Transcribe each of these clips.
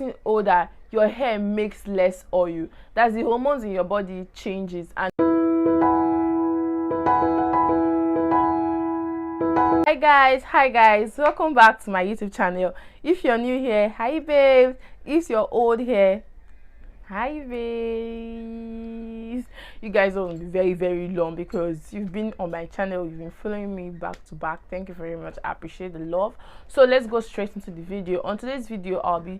getting older, your hair makes less oil. That's the hormones in your body changes. And hi guys, welcome back to my YouTube channel. If you're new here, hi babes. If you're old here, hi babes. You guys will be very long because you've been on my channel, you've been following me back to back. Thank you very much. I appreciate the love. So let's go straight into the video. On today's video, I'll be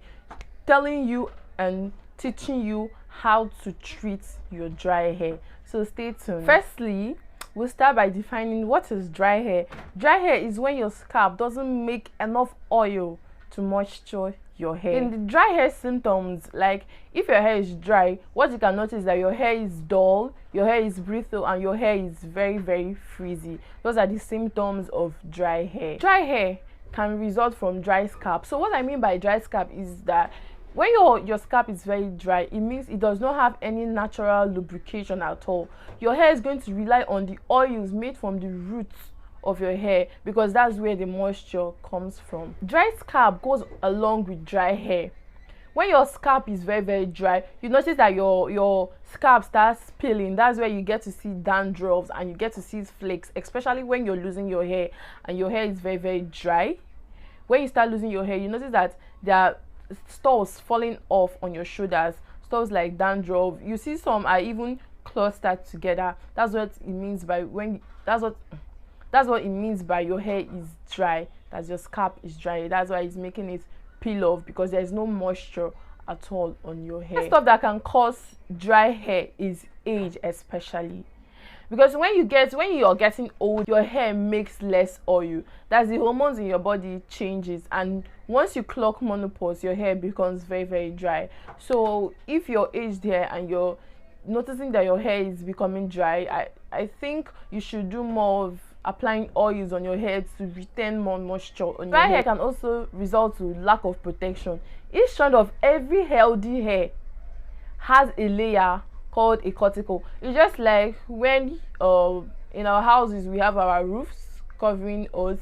telling you and teaching you how to treat your dry hair. So stay tuned. Firstly, we'll start by defining what is dry hair. Dry hair is when your scalp doesn't make enough oil to moisture your hair. In the dry hair symptoms, like if your hair is dry, what you can notice is that your hair is dull, your hair is brittle, and your hair is very frizzy. Those are the symptoms of dry hair. Dry hair can result from dry scalp. So what I mean by dry scalp is that when your scalp is very dry, it means it does not have any natural lubrication at all. Your hair is going to rely on the oils made from the roots of your hair because that's where the moisture comes from. Dry scalp goes along with dry hair. When your scalp is very dry, you notice that your scalp starts peeling. That's where you get to see dandruffs and you get to see flakes, especially when you're losing your hair and your hair is very dry. When you start losing your hair, you notice that there are stubbles falling off on your shoulders, stubbles like dandruff. You see some are even clustered together. That's what it means by that's what it means by your hair is dry. That's your scalp is dry. That's why it's making it peel off, because there's no moisture at all on your hair. Stuff that can cause dry hair is age, especially because when you're getting old, your hair makes less oil. That's the hormones in your body changes, and once you clock menopause, your hair becomes very dry. So if you're aged hair and you're noticing that your hair is becoming dry, I think you should do more of applying oils on your hair to retain more moisture on your hair. Dry hair can also result to lack of protection. Each strand of every healthy hair has a layer called a cuticle. It's just like when in our houses we have our roofs covering us.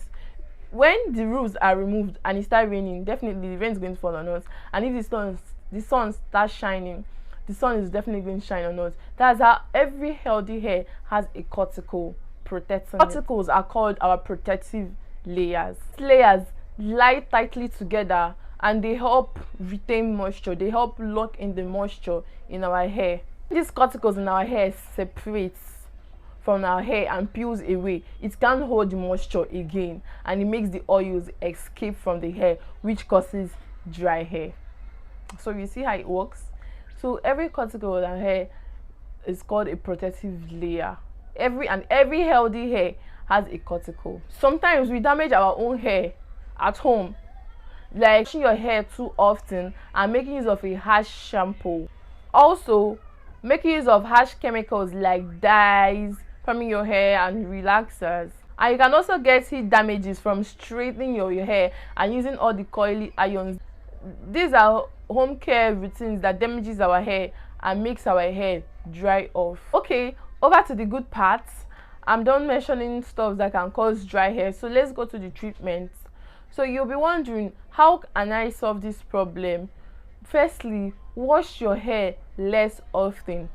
When the roofs are removed and it starts raining, definitely the rain is going to fall on us. And if the sun starts shining, the sun is definitely going to shine on us. That's how every healthy hair has a cuticle protecting. Cuticles are called our protective layers. These layers lie tightly together and they help retain moisture. They help lock in the moisture in our hair. These cuticles in our hair separates from our hair and peels away. It can't hold the moisture again, and it makes the oils escape from the hair, which causes dry hair. So you see how it works. So every cuticle in our hair is called a protective layer. Every healthy hair has a cuticle. Sometimes we damage our own hair at home, like washing your hair too often and making use of a harsh shampoo. Also, making use of harsh chemicals like dyes, combing your hair, and relaxers. And you can also get heat damages from straightening your hair and using all the coily irons. These are home care routines that damages our hair and makes our hair dry off. Okay, over to the good parts. I'm done mentioning stuff that can cause dry hair, so let's go to the treatment. So you'll be wondering, how can I solve this problem? Firstly, wash your hair less often,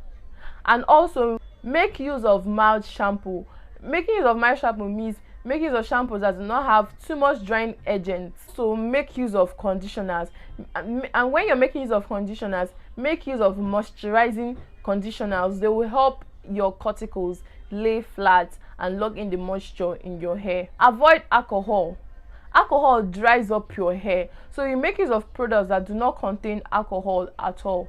and also make use of mild shampoo. Making use of mild shampoo means make use of shampoos that do not have too much drying agents. So make use of conditioners, and when you're making use of conditioners, make use of moisturizing conditioners. They will help your cuticles lay flat and lock in the moisture in your hair. Avoid alcohol. Alcohol dries up your hair, so you make use of products that do not contain alcohol at all.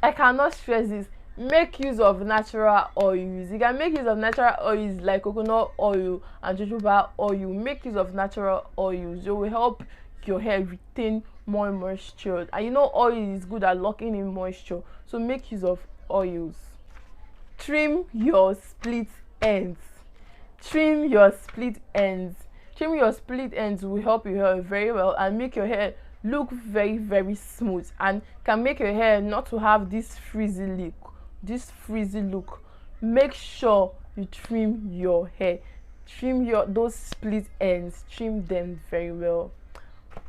I cannot stress this. Make use of natural oils. You can make use of natural oils like coconut oil and jojoba oil. Make use of natural oils. They will help your hair retain more moisture, and you know oil is good at locking in moisture, so make use of oils. Trim your split ends. Trim your split ends. Trimming your split ends will help your hair very well and make your hair look very smooth, and can make your hair not to have this frizzy look. Make sure you trim your hair. Trim those split ends. Trim them very well.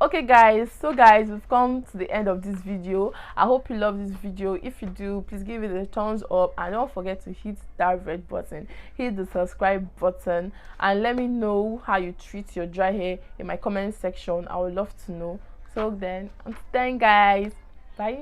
Okay guys, so guys, we've come to the end of this video. I hope you love this video. If you do, please give it a thumbs up and don't forget to hit that red button, hit the subscribe button, and let me know how you treat your dry hair in my comment section. I would love to know. So then, until then guys, bye.